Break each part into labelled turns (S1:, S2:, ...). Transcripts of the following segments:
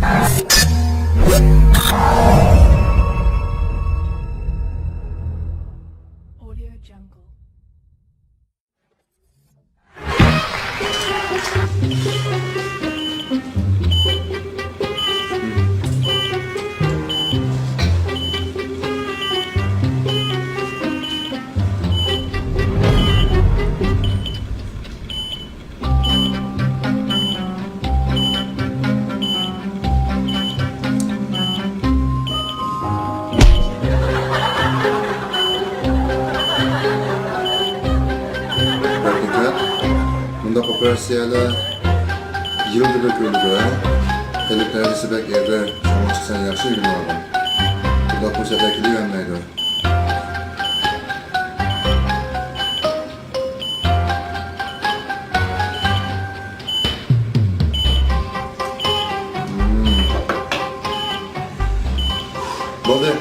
S1: Audio Jungle.
S2: Hakikat, bundaq operatsiyalar yildir ko'riladi va telekarisi bak erda shamol chiqsa yaxshi yig'iladi. Xudo ko'rsataki yonmaydi. Bo'ldi.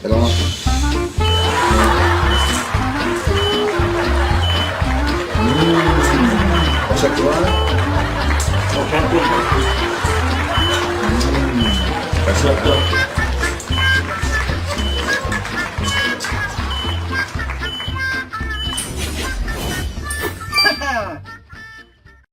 S2: Tamam. Başak var.
S3: Başak da